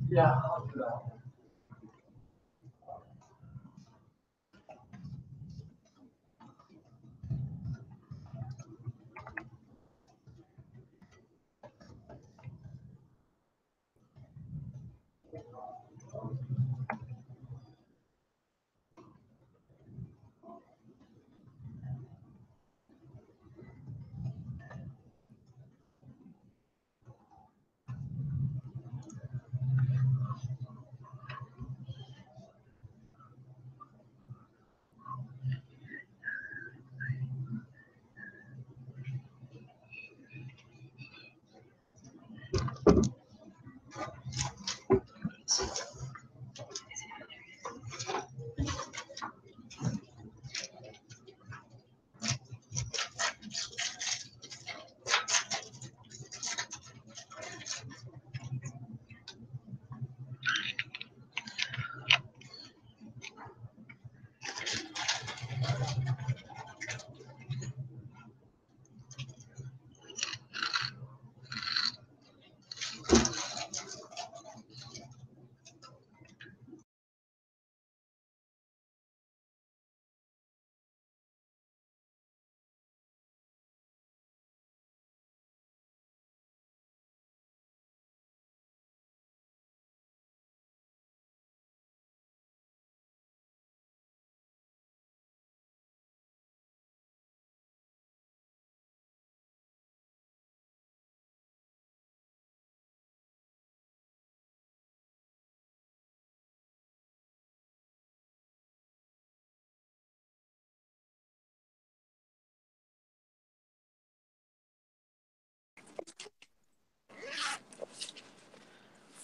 Yeah, I'll do that.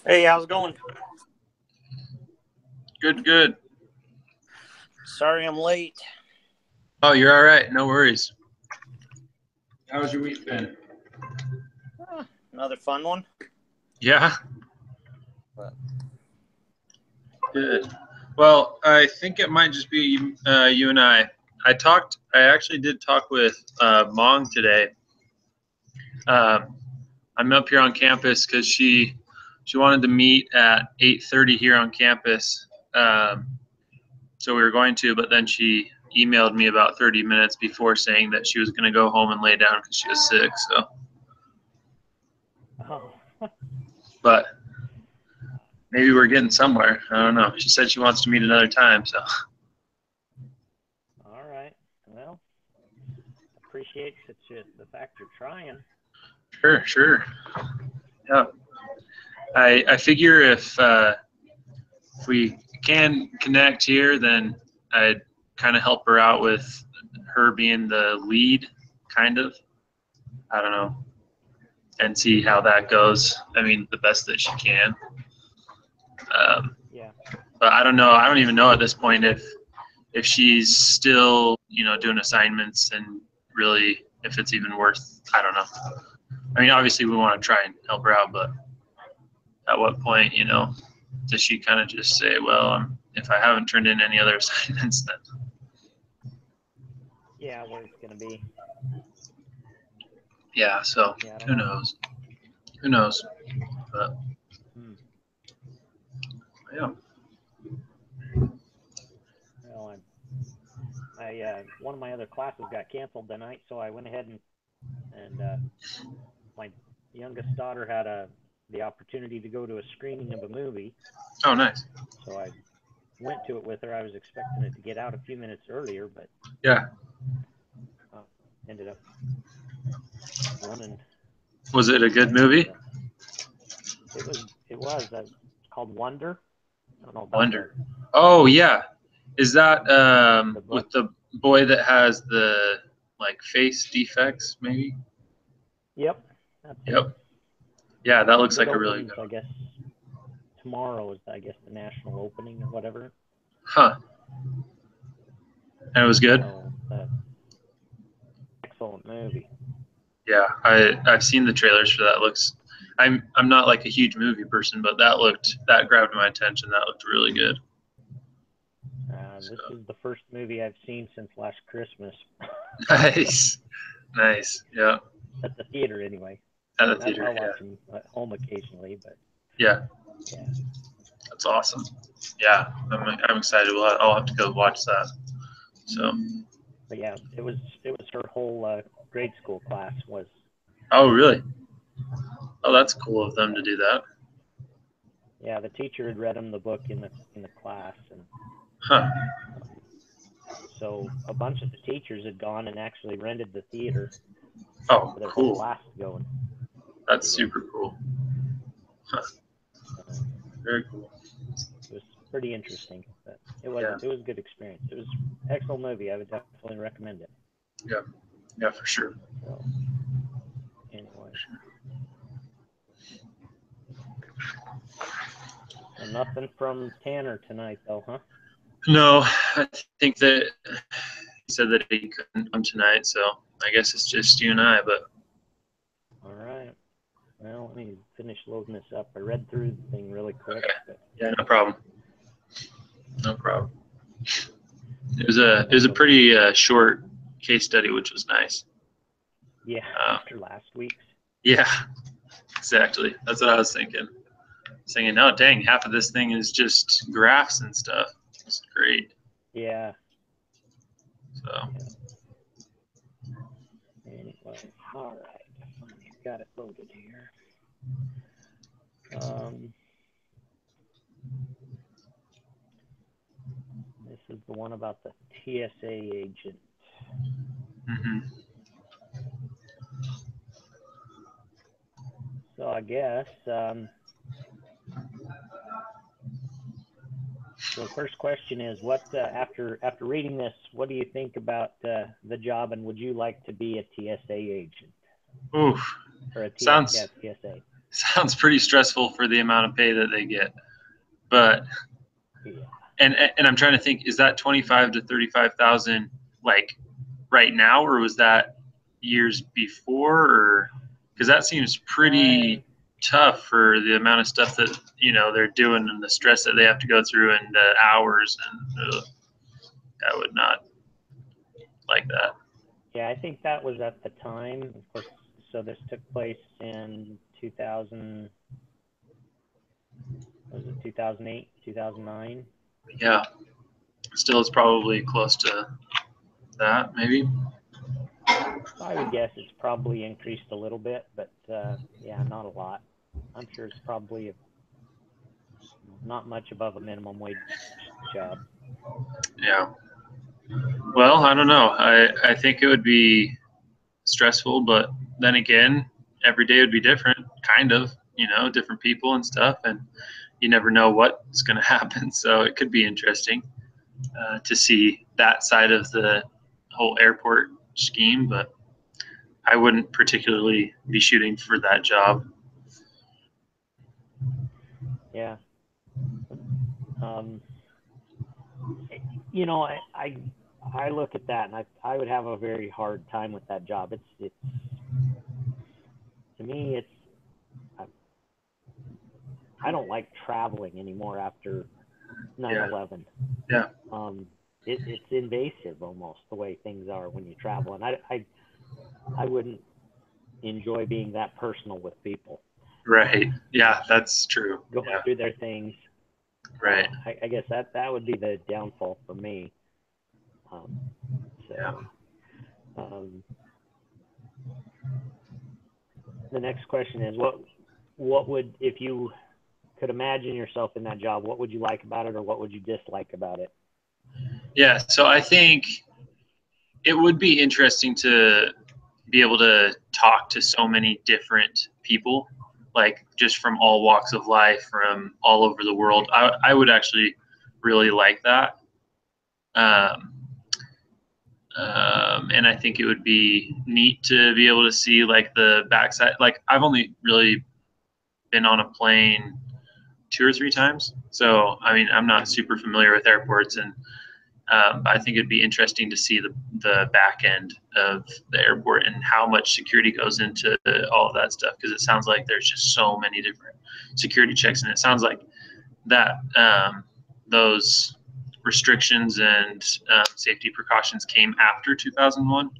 Hey, how's it going? Good, good. Sorry I'm late. Oh, you're all right. No worries. How's your week been? Another fun one. Yeah. But Good. Well, I think it might just be you and I. I actually did talk with Mong today. I'm up here on campus because she wanted to meet at 8:30 here on campus. So we were going to, but then she emailed me about 30 minutes before saying that she was going to go home and lay down because she was sick. So. Oh. But maybe we're getting somewhere. I don't know. She said she wants to meet another time. So. All right. Well, appreciate the fact you're trying. Sure. Yeah. I figure if we can connect here, then I'd kind of help her out with her being the lead, kind of. I don't know. And see how that goes. I mean, the best that she can. Yeah. But I don't know. I don't even know at this point if she's still, doing assignments and really if it's even worth. I don't know. I mean, obviously we want to try and help her out, but at what point, does she kind of just say, well, if I haven't turned in any other assignments, then. Yeah, where it's going to be. Yeah, so who knows? Who knows? But, yeah. Well, one of my other classes got canceled tonight, so I went ahead and my youngest daughter had the opportunity to go to a screening of a movie. Oh, nice. So I went to it with her. I was expecting it to get out a few minutes earlier, but yeah, ended up running. Was it a good movie? It was. It's called Wonder. I don't know about Wonder. Oh yeah, is that with the boy that has the face defects maybe? Yep. That's Yep. It. Yeah, that looks like a really good one. I guess tomorrow is the national opening or whatever. Huh. And it was good? So, excellent movie. Yeah, I've seen the trailers for that. I'm not like a huge movie person, but that grabbed my attention. That looked really good. This is the first movie I've seen since last Christmas. Nice. Yeah. At the theater, anyway. At the theater, I'll yeah. watch them at home occasionally, but Yeah, yeah. that's awesome. Yeah, I'm excited. I'll have to go watch that. So. But yeah, it was her whole grade school class was. Oh, really? Oh, that's cool of them to do that. Yeah, the teacher had read them the book in the class, and Huh. so a bunch of the teachers had gone and actually rented the theater Oh, for their whole cool. class to go and That's see it. super cool. Huh. Very cool. It was pretty interesting, but it was Yeah. it was a good experience. It was an excellent movie. I would definitely recommend it. Yeah. Yeah, for sure. So anyway, so nothing from Tanner tonight, though, huh? No, I think that he said that he couldn't come tonight, so I guess it's just you and I. But All right. Well, let me finish loading this up. I read through the thing really quick, okay. but Yeah, no problem. No problem. It was a pretty short case study, which was nice. yeah, after last week's. Yeah, exactly. That's what I was thinking. Saying, oh dang, half of this thing is just graphs and stuff. It's great. Yeah. So Anyway, all right. Finally got it loaded here. This is the one about the TSA agent. mhm. So I guess so the first question is, what after reading this, what do you think about the job, and would you like to be a TSA agent Oof. or a Sounds TSA? sounds pretty stressful for the amount of pay that they get. But Yeah. and I'm trying to think, is that 25 to 35,000 like right now, or was that years before, or because that seems pretty tough for the amount of stuff that they're doing and the stress that they have to go through and the hours, and I would not like that. Yeah, I think that was at the time. Of course, so this took place in 2000. Was it 2008, 2009? Yeah, still it's probably close to that, maybe. I would guess it's probably increased a little bit, but yeah, not a lot. I'm sure it's probably not much above a minimum wage job. Yeah. Well, I don't know. I think it would be stressful, but then again, every day would be different, kind of, different people and stuff, and you never know what's going to happen. So it could be interesting to see that side of the whole airport scheme, but I wouldn't particularly be shooting for that job. Yeah. I look at that, and I would have a very hard time with that job. It's to me, I don't like traveling anymore after 9/11. Yeah. It's invasive almost the way things are when you travel, and I wouldn't enjoy being that personal with people. Right. Yeah, that's true. Going through their things. Right. I guess that would be the downfall for me. The next question is, what would, if you could imagine yourself in that job, what would you like about it, or what would you dislike about it? Yeah, so I think it would be interesting to be able to talk to so many different people, like just from all walks of life, from all over the world. I would actually really like that. And I think it would be neat to be able to see like the backside. Like I've only really been on a plane 2 or 3 times. So, I mean, I'm not super familiar with airports, and I think it'd be interesting to see the back end of the airport and how much security goes into all of that stuff, because it sounds like there's just so many different security checks, and it sounds like that those restrictions and safety precautions came after 2001.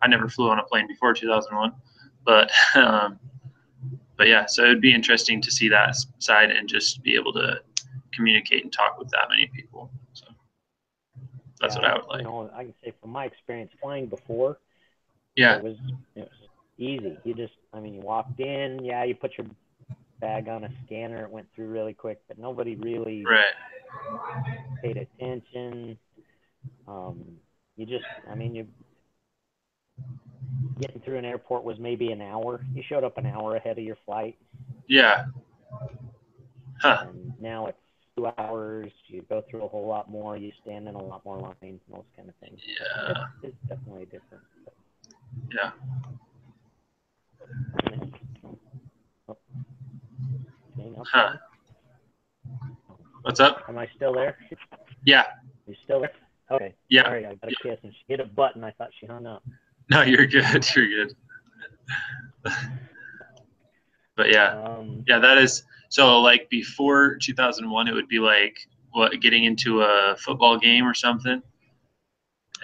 I never flew on a plane before 2001, but but yeah, so it'd be interesting to see that side and just be able to communicate and talk with that many people. So that's what I would like. I can say from my experience flying before, Yeah. it was easy. You walked in, you put your bag on a scanner, it went through really quick, but nobody really paid attention. You getting through an airport was maybe an hour. You showed up an hour ahead of your flight. Yeah. Huh. And now it's 2 hours. You go through a whole lot more. You stand in a lot more lines, those kind of things. Yeah. It's definitely different. But, yeah. Huh. What's up? Am I still there? Yeah. You still there? Okay. Yeah. Sorry, I got a kiss and she hit a button. I thought she hung up. No, you're good. You're good. But yeah, that is so. Like before 2001, it would be like getting into a football game or something,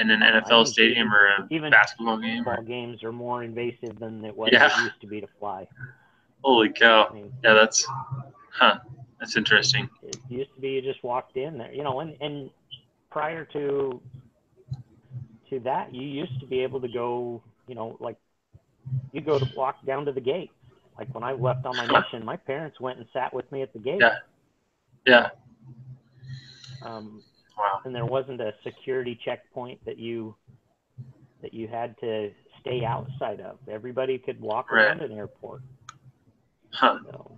in an NFL stadium or a basketball game. Football games are more invasive than it used to be to fly. Holy cow! Yeah, that's interesting. It used to be you just walked in there, and prior to that, you used to be able to go, like you go to walk down to the gate. Like when I left on my mission, my parents went and sat with me at the gate. Yeah. Wow. And there wasn't a security checkpoint that you had to stay outside of. Everybody could walk around an airport. Huh. So,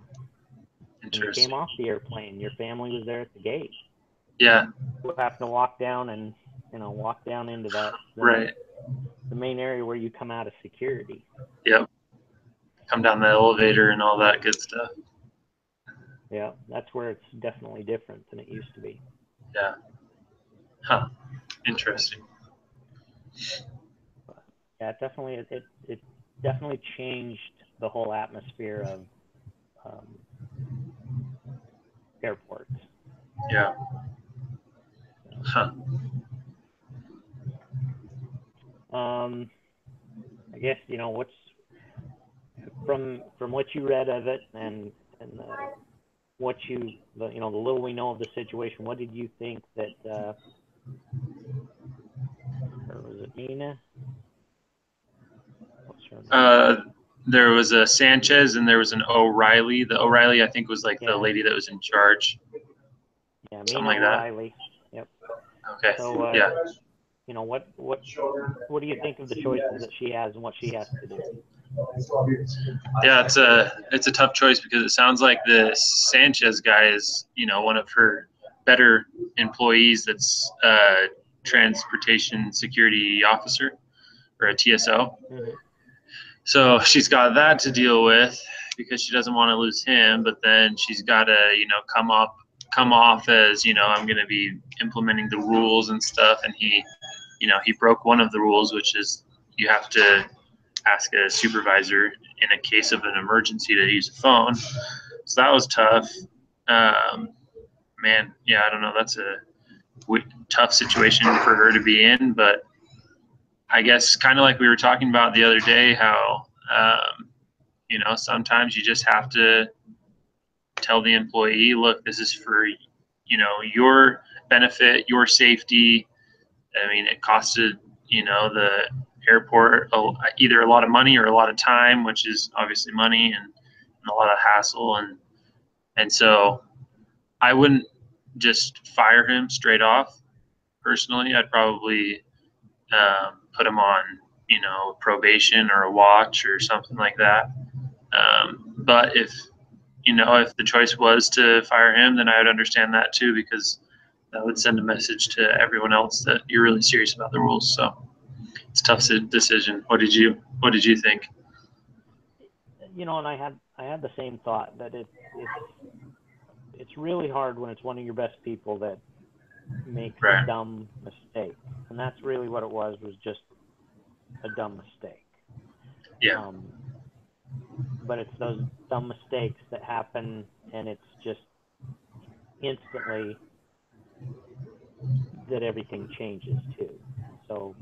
interesting. when you came off the airplane, your family was there at the gate. Yeah. You have to walk down and walk down into that the main area where you come out of security. Yep. Come down the elevator and all that good stuff. Yeah, that's where it's definitely different than it used to be. Yeah. Huh. Interesting. Yeah, it definitely changed the whole atmosphere of airports. Yeah. Huh. I guess what's from what you read of it and what the little we know of the situation. What did you think that? Or was it Nina? What's her name? There was a Sanchez and there was an O'Reilly. The O'Reilly, I think, was like the lady that was in charge. Yeah, something Mina like that. O'Reilly. Yep. Okay. So yeah. What do you think of the choices that she has and what she has to do? Yeah, it's a tough choice because it sounds like the Sanchez guy is one of her better employees. That's a transportation security officer or a TSO. Mm-hmm. So she's got that to deal with because she doesn't want to lose him. But then she's got to come off as I'm going to be implementing the rules and stuff, and he broke one of the rules, which is you have to ask a supervisor in a case of an emergency to use a phone. So that was tough. Man, yeah, I don't know. That's a tough situation for her to be in, but I guess kind of like we were talking about the other day, how, sometimes you just have to tell the employee, look, this is for, your benefit, your safety. I mean, it costed, the airport either a lot of money or a lot of time, which is obviously money and a lot of hassle. And so I wouldn't just fire him straight off. Personally, I'd probably put him on, probation or a watch or something like that. But if the choice was to fire him, then I would understand that too, because that would send a message to everyone else that you're really serious about the rules. So it's a tough decision. What did you think? And I had the same thought that it's really hard when it's one of your best people that makes a dumb mistake, and that's really what it was just a dumb mistake. Yeah. But it's those dumb mistakes that happen, and it's just instantly that everything changes too. So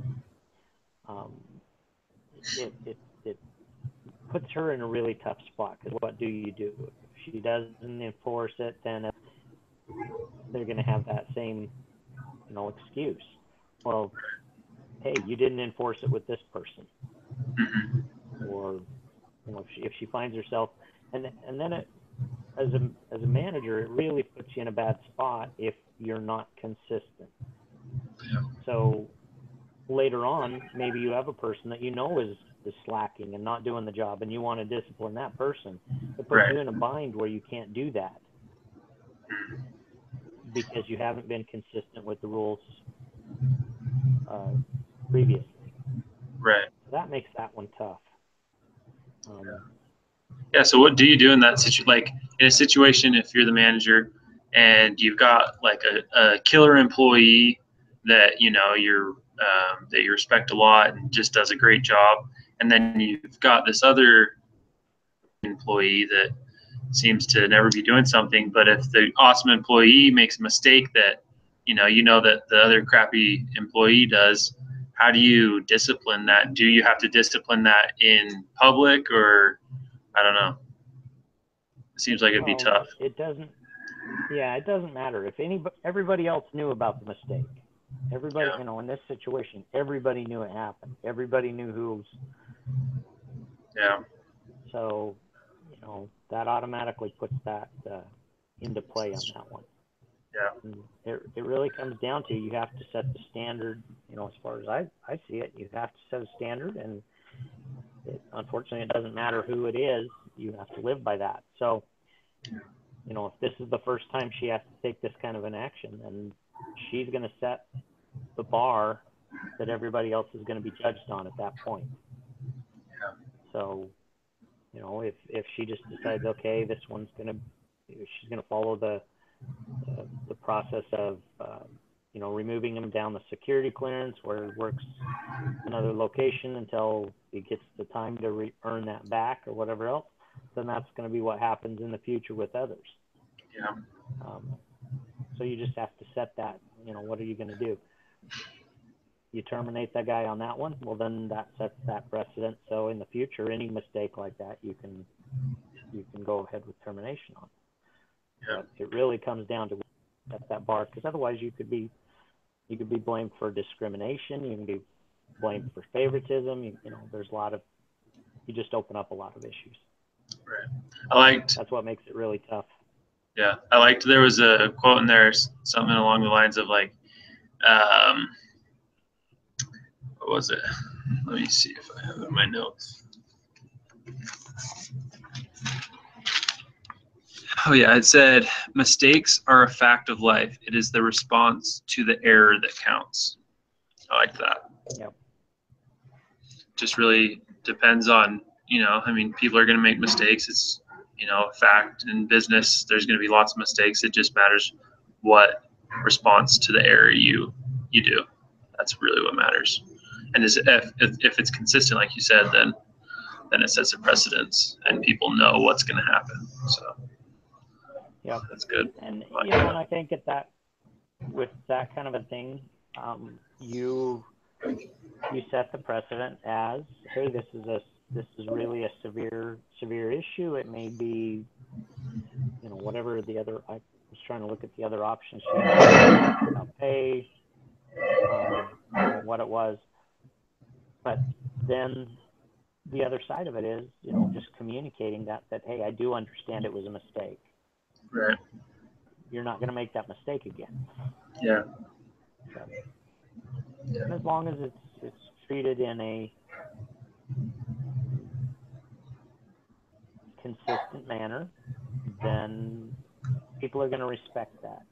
it puts her in a really tough spot, because what do you do? If she doesn't enforce it, then they're going to have that same, excuse. Well, hey, you didn't enforce it with this person. Or, if she finds herself, and then it, as a manager, it really puts you in a bad spot if you're not consistent. Yeah. So later on, maybe you have a person that is slacking and not doing the job, and you want to discipline that person. It puts you in a bind where you can't do that because you haven't been consistent with the rules previously. Right. So that makes that one tough. Yeah. So what do you do in that situation? Like in a situation, if you're the manager and you've got like a killer employee that that you respect a lot and just does a great job, and then you've got this other employee that seems to never be doing something. But if the awesome employee makes a mistake that that the other crappy employee does, how do you discipline that? Do you have to discipline that in public, or I don't know? It seems like it'd be tough. It doesn't. Yeah, it doesn't matter if everybody else knew about the mistake. Everybody, in this situation, everybody knew it happened. Everybody knew who's. Yeah. So, that automatically puts that into play on that one. Yeah. And it really comes down to, you have to set the standard. As far as I see it, you have to set a standard, and unfortunately, it doesn't matter who it is. You have to live by that. So, if this is the first time she has to take this kind of an action, then she's going to set the bar that everybody else is going to be judged on at that point. Yeah. So, if she just decides, okay, she's going to follow the process of, removing him down the security clearance where he works another location until he gets the time to earn that back or whatever else, then that's going to be what happens in the future with others. Yeah. So you just have to set that, what are you going to do? You terminate that guy on that one, well, then that sets that precedent. So in the future, any mistake like that, you can go ahead with termination on. Yeah. But it really comes down to that bar, because otherwise you could be blamed for discrimination. You can be blamed for favoritism. There's you just open up a lot of issues. Right. That's what makes it really tough. Yeah, I liked, there was a quote in there, something along the lines of like, what was it? Let me see if I have it in my notes. Oh yeah, it said, mistakes are a fact of life. It is the response to the error that counts. I like that. Yep. Just really depends on, people are going to make mistakes. It's, a fact in business. There's going to be lots of mistakes. It just matters what response to the error you do. That's really what matters. And if it's consistent, like you said, then it sets a precedence and people know what's going to happen. So yeah, that's good. And and I think with that kind of a thing, you set the precedent as, hey, this is really a severe issue. It may be, whatever the other. I was trying to look at the other options. Pay, what it was, but then the other side of it is, just communicating that hey, I do understand it was a mistake. Right. You're not going to make that mistake again. Yeah. So, and as long as it's treated in a consistent manner, then people are going to respect that.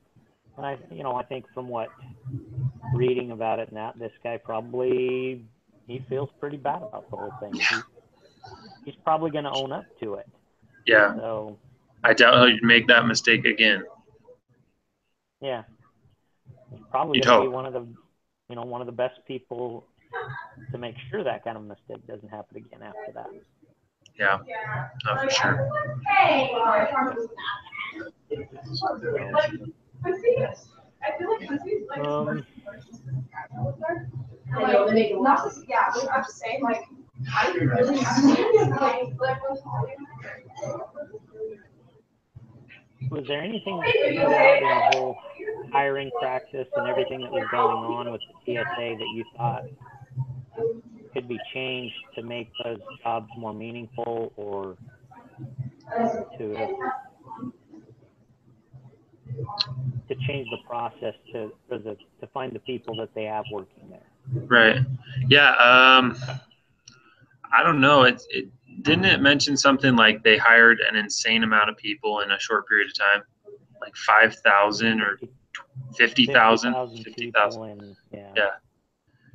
And I think from what reading about it, and this guy probably, he feels pretty bad about the whole thing. He's probably going to own up to it. Yeah. So I doubt he'd make that mistake again. Yeah, he's probably going to be one of the best people to make sure that kind of mistake doesn't happen again after that. Yeah, no, for sure. Was there anything that stood out in the whole hiring practice and everything that was going on with the TSA that you thought could be changed to make those jobs more meaningful, or to change the process to find the people that they have working there? Right. Yeah. I don't know. It didn't it mention something like they hired an insane amount of people in a short period of time, like 5,000 or 50,000. 50,000 in Yeah.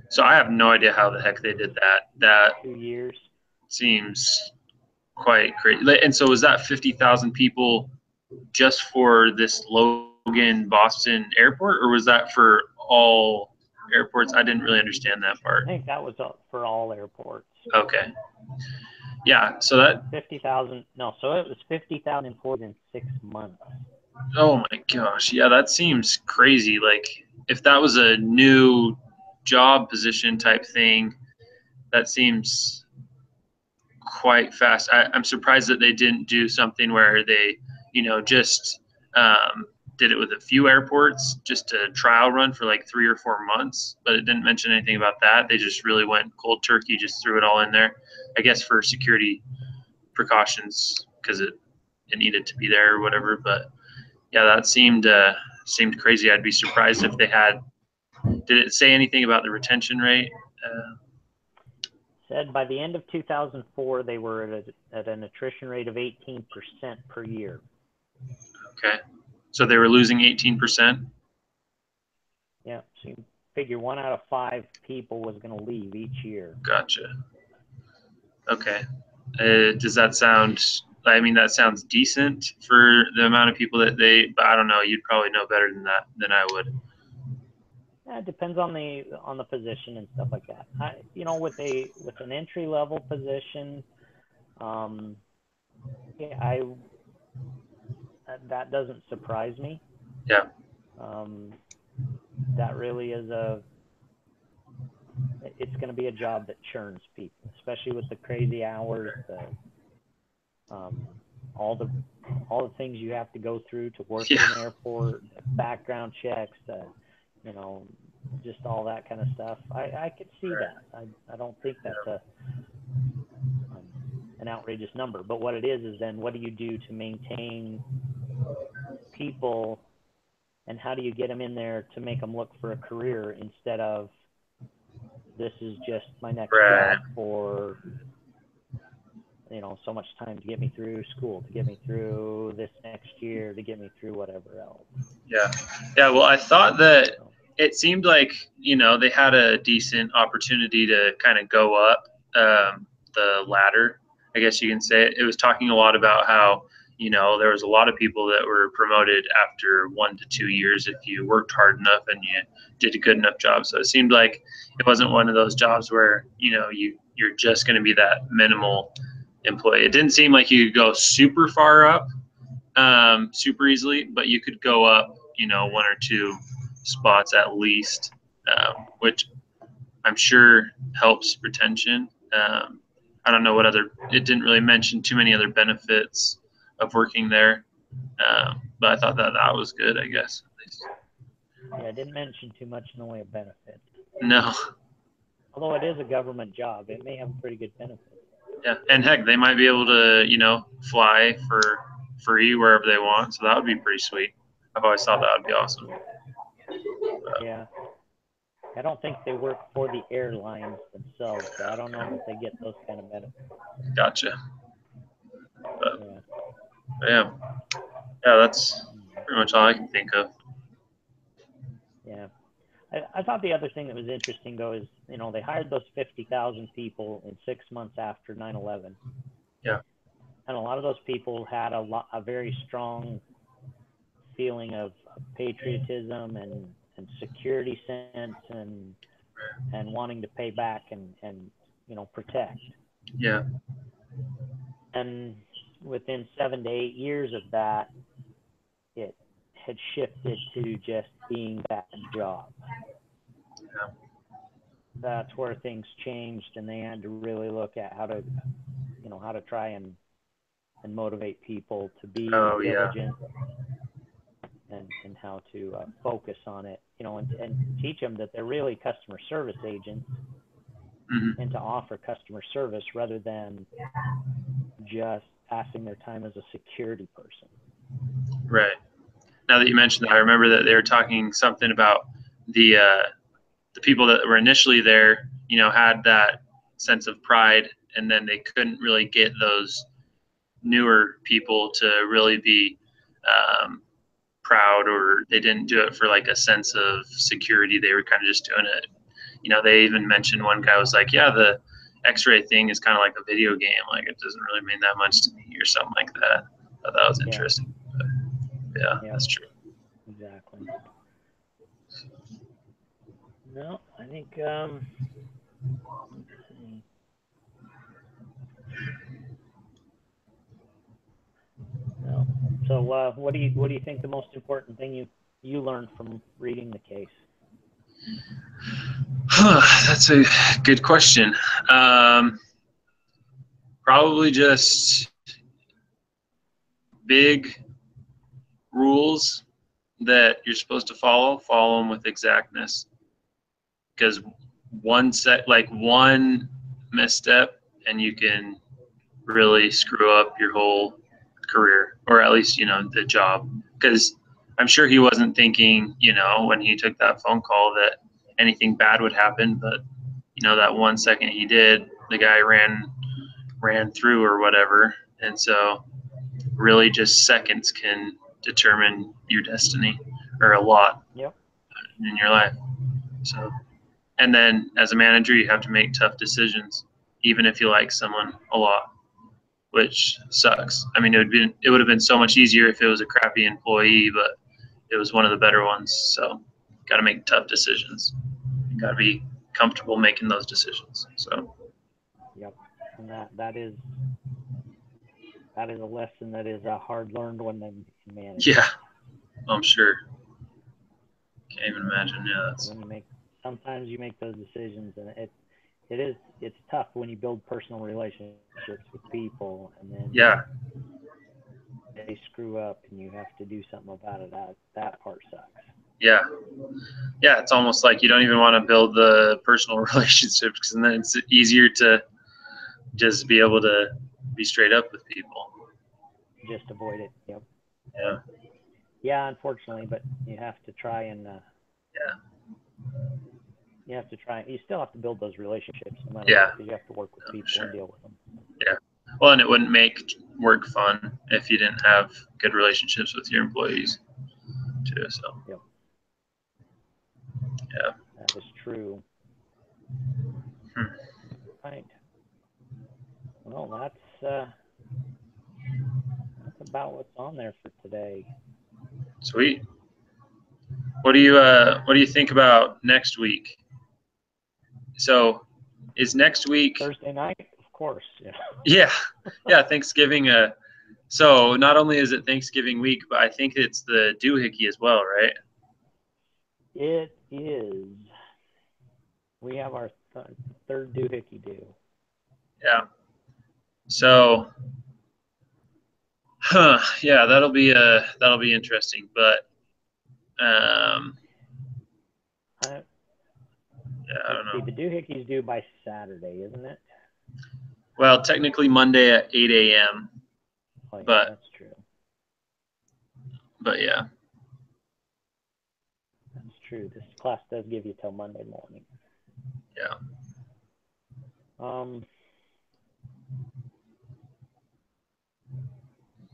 So I have no idea how the heck they did that. That 2 years. seems quite crazy. And so was that 50,000 people just for this Logan Boston airport, or was that for all airports? I didn't really understand that I part. think that was for all airports. Okay. Yeah. So that 50,000. No, so it was 50,000 employees in 6 months. Oh my gosh. Yeah, that seems crazy. Like if that was a new job position type thing, that seems quite fast. I'm surprised that they didn't do something where they, just did it with a few airports, just a trial run for like 3 or 4 months. But it didn't mention anything about that. They just really went cold turkey, just threw it all in there, I guess for security precautions because it needed to be there or whatever. But yeah, that seemed crazy. I'd be surprised if they had. Did it say anything about the retention rate? Said by the end of 2004, they were at an attrition rate of 18% per year. Okay, so they were losing 18%. Yeah, so you figure 1 out of 5 people was going to leave each year. Gotcha. Okay, does that sound? I mean, that sounds decent for the amount of people that they. But I don't know. You'd probably know better than that than I would. Yeah, it depends on the position and stuff like that. With an entry level position, that doesn't surprise me. Yeah. That really is it's going to be a job that churns people, especially with the crazy hours, all the things you have to go through to work in an airport, the background checks, just all that kind of stuff. I could see that. I don't think that's an outrageous number, but what it is then what do you do to maintain people, and how do you get them in there to make them look for a career instead of this is just my next job for so much time to get me through school, to get me through this next year, to get me through whatever else. Yeah. Well, I thought that it seemed like they had a decent opportunity to kind of go up the ladder, I guess you can say. It was talking a lot about how there was a lot of people that were promoted after 1 to 2 years if you worked hard enough and you did a good enough job. So it seemed like it wasn't one of those jobs where you're just going to be that minimal employee. It didn't seem like you could go super far up super easily, but you could go up 1 or 2 spots at least, which I'm sure helps retention. I don't know what other. It didn't really mention too many other benefits of working there, but I thought that was good, I guess. At least. Yeah, I didn't mention too much in the way of benefits. No. Although it is a government job, it may have pretty good benefits. Yeah, and heck, they might be able to fly for free wherever they want, so that would be pretty sweet. I've always thought that would be awesome. Yeah. I don't think they work for the airlines themselves, so I don't know if they get those kind of benefits. Gotcha. But, yeah, that's pretty much all I can think of. Yeah. I thought the other thing that was interesting, though, is, they hired those 50,000 people in 6 months after 9/11. Yeah. And a lot of those people had a very strong feeling of patriotism and security sense and wanting to pay back and protect. Yeah. And within 7 to 8 years of that, it had shifted to just being that job. Yeah. that's where things changed, and they had to really look at how to, how to try and motivate people to be Oh, yeah. diligent, and how to focus on it, and teach them that they're really customer service agents, Mhm. and to offer customer service rather than just passing their time as a security person. Right. Now that you mentioned that, I remember that they were talking something about the people that were initially there, had that sense of pride, and then they couldn't really get those newer people to really be proud, or they didn't do it for like a sense of security. They were kind of just doing it. They even mentioned, one guy was like, yeah, the X-ray thing is kind of like a video game. Like, it doesn't really mean that much to me, or something like that. I thought that was interesting. But yeah, Yep. that's true. Exactly. No, I think let's see. No. So what do you think the most important thing you learned from reading the case? That's a good question. Probably just big rules that you're supposed to follow them with exactness. Because one misstep, and you can really screw up your whole career, or at least, the job. Because I'm sure he wasn't thinking, when he took that phone call, that anything bad would happen. But, that 1 second he did, the guy ran through or whatever. And so really just seconds can determine your destiny, or a lot Yep. in your life. So, and then as a manager, you have to make tough decisions, even if you like someone a lot, which sucks. I mean, it would have been so much easier if it was a crappy employee, but it was one of the better ones. So, got to make tough decisions. You got to be comfortable making those decisions. So, Yep. And that is a lesson that is a hard learned one in management. yeah, I'm sure. Can't even imagine. Yeah, that's When sometimes you make those decisions, and it's tough when you build personal relationships with people, and then yeah. they screw up and you have to do something about it. That part sucks. Yeah. Yeah, it's almost like you don't even want to build the personal relationships, because then it's easier to just be able to be straight up with people. Just avoid it. Yep. Yeah. Yeah, unfortunately, but you have to try and Yeah. You still have to build those relationships, no matter Yeah. what, because you have to work with people Sure. and deal with them. Yeah. Well, and it wouldn't make work fun if you didn't have good relationships with your employees too. So. Yep. Yeah. That is true. Right. Well, that's about what's on there for today. Sweet. What do you think about next week? So, is next week Thursday night, of course. Yeah. Yeah. Yeah, Thanksgiving. So not only is it Thanksgiving week, but I think it's the doohickey as well, right? It is. We have our third doohickey due. Yeah. So, yeah, that'll be interesting. But, I yeah, I don't see. know. The doohickey's due by Saturday, isn't it? Well, technically Monday at 8 a.m. Oh, yeah, But that's true. yeah. That's true. This class does give you till Monday morning. Yeah.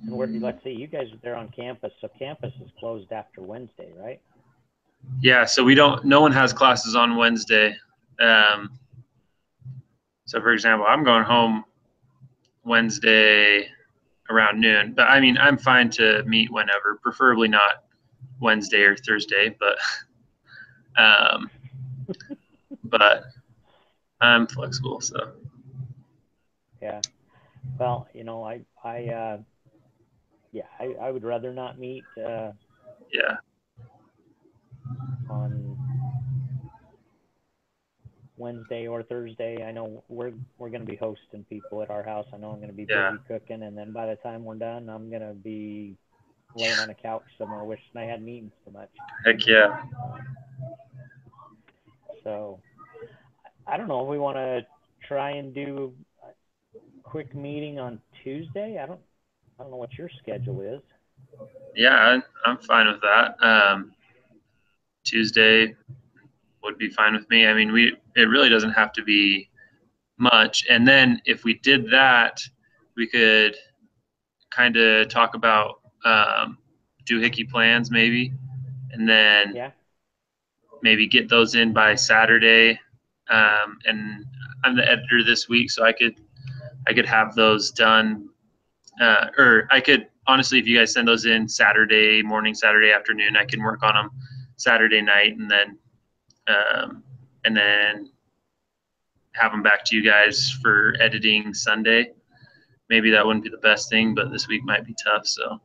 And let's see, you guys are there on campus, so campus is closed after Wednesday, right? Yeah. So no one has classes on Wednesday. So for example, I'm going home Wednesday around noon, but I mean, I'm fine to meet whenever, preferably not Wednesday or Thursday, but I'm flexible. So Yeah. Well, I would rather not meet yeah. on Wednesday or Thursday. I know we're going to be hosting people at our house. I know I'm going to be Yeah. busy cooking, and then by the time we're done, I'm going to be laying on a couch somewhere wishing I hadn't eaten so much. Heck yeah. So I don't know if we want to try and do a quick meeting on Tuesday. I don't know what your schedule is. Yeah, I'm fine with that. Tuesday would be fine with me. I mean, it really doesn't have to be much. And then if we did that, we could kind of talk about doohickey plans maybe, and then Yeah. maybe get those in by Saturday. And I'm the editor this week, so I could have those done, or I could honestly, if you guys send those in Saturday morning, Saturday afternoon, I can work on them Saturday night, and then have them back to you guys for editing Sunday. Maybe that wouldn't be the best thing, but this week might be tough. So,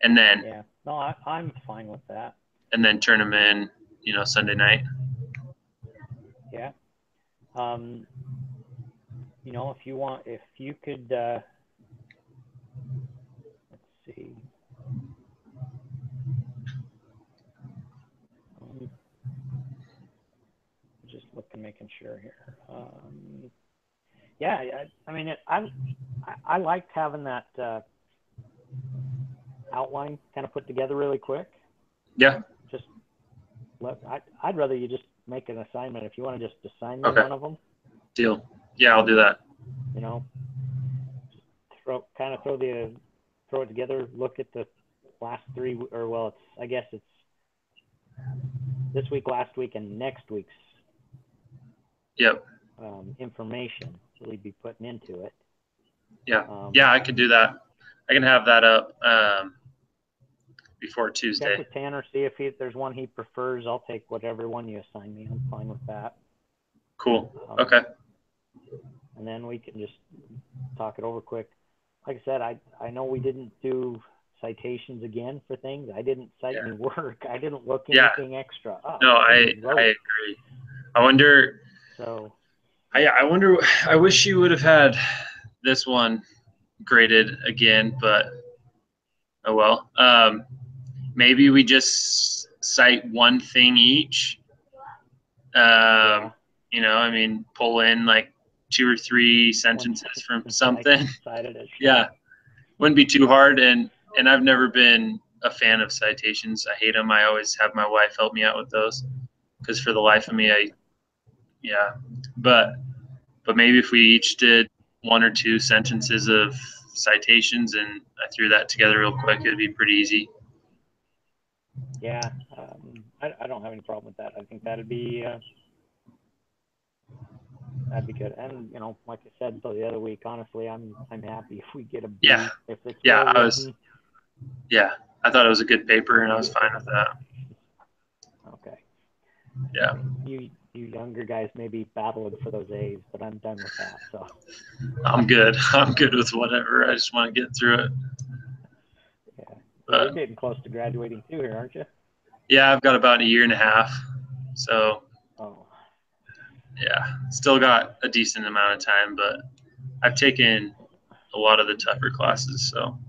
and then Yeah. No, I'm fine with that. and then turn them in, Sunday night. Yeah. If you could, let's see. Just looking, making sure here. Yeah, I mean, I liked having that outline kind of put together really quick. Yeah. Just I'd rather you just make an assignment if you want to just assign me Okay. one of them. Deal. Yeah, I'll do that. Throw it together. Look at the last three, or well, I guess it's this week, last week, and next week's. Yep. Information that we'd be putting into it. Yeah. Yeah, I could do that. I can have that up before Tuesday. Check with Tanner, see if there's one he prefers. I'll take whatever one you assign me. I'm fine with that. Cool. Okay. And then we can just talk it over quick. Like I said, I know we didn't do citations again for things. I didn't cite any work. I didn't look anything extra up. No, I agree. I wonder. So. I wonder. I wish you would have had this one graded again, but oh well. Maybe we just cite one thing each. I mean, pull in like 2 or 3 sentences from something. Yeah, wouldn't be too hard. And I've never been a fan of citations. I hate them. I always have my wife help me out with those because for the life of me, But maybe if we each did 1 or 2 sentences of citations and I threw that together real quick, it'd be pretty easy. Yeah, I don't have any problem with that. I think that'd be good. And like I said the other week, honestly, I'm happy if we get a B. Yeah. If it's I thought it was a good paper and I was fine with that. Okay. Yeah. You younger guys may be battling for those A's, but I'm done with that. So. I'm good. I'm good with whatever. I just want to get through it. Yeah. Well, you're getting close to graduating too here, aren't you? Yeah, I've got about 1.5 years. So. Oh. Yeah, still got a decent amount of time, but I've taken a lot of the tougher classes, so.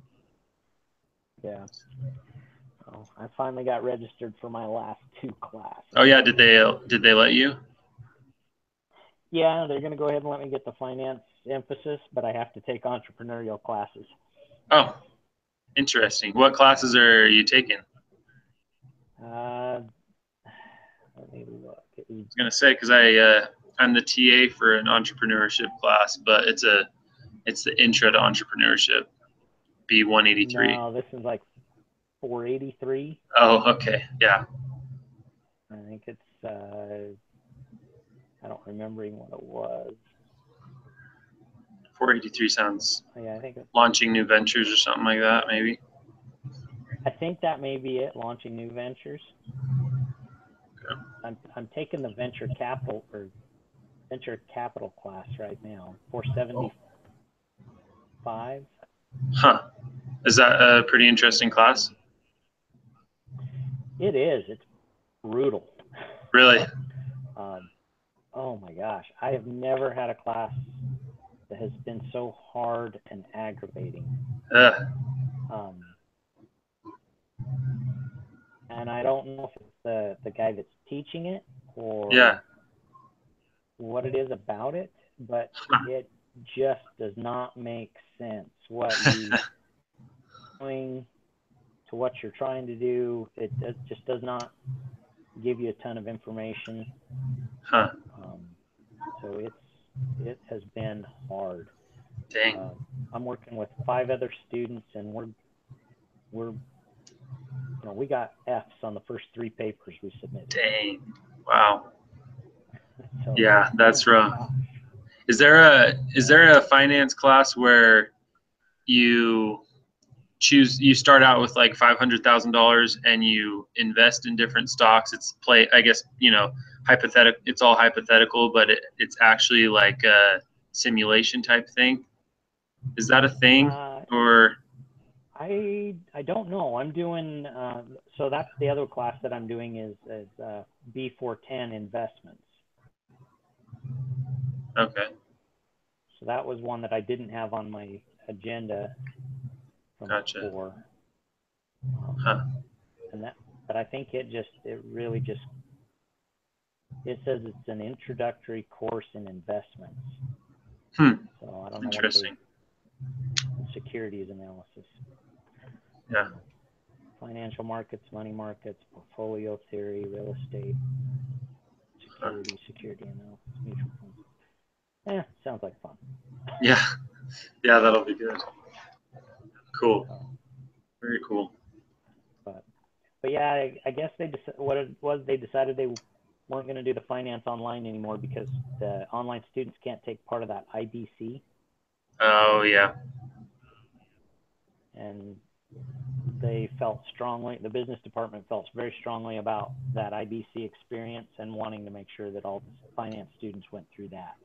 Yeah. Oh, I finally got registered for my last 2 classes. Oh yeah, did they let you? Yeah, they're going to go ahead and let me get the finance emphasis, but I have to take entrepreneurial classes. Oh, interesting. What classes are you taking? Let me look. I was going to say, because I'm the TA for an entrepreneurship class, but it's the intro to entrepreneurship, B183. No, this is like 483. Oh, okay. Yeah. I think it's, I don't remember what it was. 483 sounds I think launching new ventures or something like that, maybe. I think that may be it, launching new ventures. Okay. I'm taking the venture capital class right now, 475. Huh. Is that a pretty interesting class? It is. It's brutal. Really? oh my gosh, I have never had a class that has been so hard and aggravating. Um, and I don't know if it's the guy that's teaching it or Yeah. what it is about it, but it just does not make sense what you doing to what you're trying to do. It just does not give you a ton of information. Huh. So it has been hard. Dang. I'm working with 5 other students, and we're we got F's on the first 3 papers we submitted. Dang. Wow. So, Yeah, that's rough. Is there a finance class where you start out with like $500,000 and you invest in different stocks? It's I guess, hypothetical. It's all hypothetical, but it's actually like a simulation type thing. Is that a thing? Or I don't know. I'm doing so that's the other class that I'm doing is B410 investments. okay. So that was one that I didn't have on my agenda from Gotcha. before. Huh. But I think it really just it says it's an introductory course in investments. So I don't know Interesting. what securities analysis. Yeah. Financial markets, money markets, portfolio theory, real estate, security analysis, mutual funds. Sounds like fun. Yeah. Yeah, that'll be good. Cool. Very cool. But yeah, I guess they decided they weren't going to do the finance online anymore because the online students can't take part of that IBC. Oh yeah. And they felt strongly, the business department felt very strongly about that IBC experience and wanting to make sure that all the finance students went through that.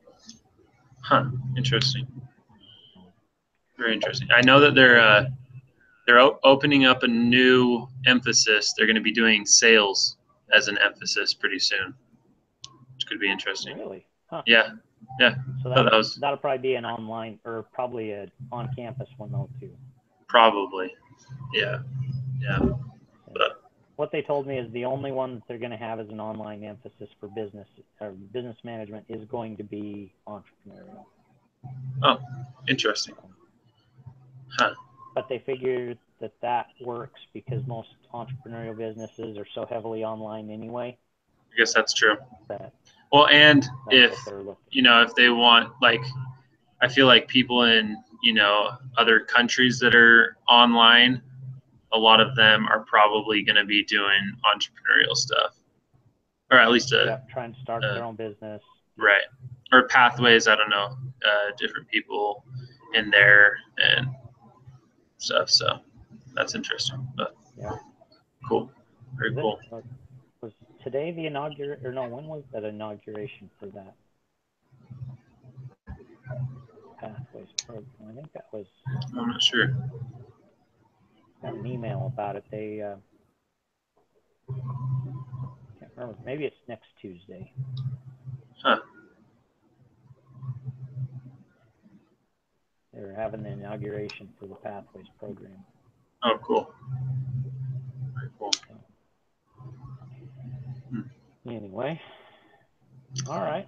Huh. Interesting. Very interesting. I know that they're opening up a new emphasis. They're going to be doing sales as an emphasis pretty soon, which could be interesting. Really? Huh. Yeah. Yeah. So that'll probably be an online or probably an on-campus one though too. Probably. Yeah. Yeah. But what they told me is the only one that they're going to have as an online emphasis for business or business management is going to be entrepreneurial. Oh, interesting. Huh. But they figured that works because most entrepreneurial businesses are so heavily online anyway. I guess that's true. Well, and if they want, like, I feel like people in other countries that are online, a lot of them are probably going to be doing entrepreneurial stuff, or at least trying to start their own business. Right. Or pathways. I don't know. Different people in there and stuff. So that's interesting. But yeah. Cool. Very cool. Was today the inauguration? Or no? When was that inauguration for that pathways program? I think that was. I'm not sure. Got an email about it. They can't remember. Maybe it's next Tuesday. Huh. They're having the inauguration for the Pathways program. Oh, cool. Very cool. Anyway. All right.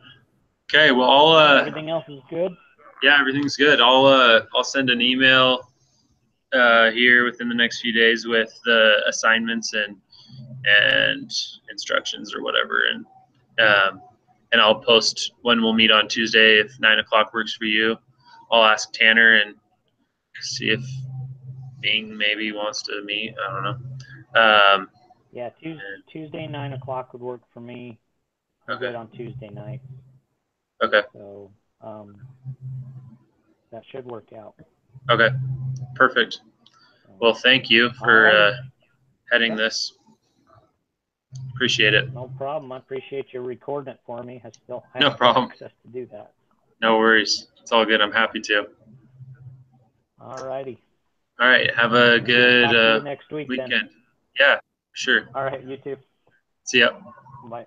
Okay. Well, I'll. Everything else is good. Yeah, everything's good. I'll send an email here within the next few days with the assignments and instructions or whatever, and I'll post when we'll meet on Tuesday if 9 o'clock works for you. I'll ask Tanner and see if Bing maybe wants to meet. I don't know. Yeah, Tuesday 9 o'clock would work for me. I'm good on Tuesday night. Okay. So that should work out. Okay. Perfect. Well, thank you for heading this. Appreciate it. No problem. I appreciate you recording it for me. I still have no problem. access to do that. No worries. It's all good. I'm happy to. All righty. All right. Have a good next weekend. Then. Yeah, sure. All right. You too. See ya. Bye.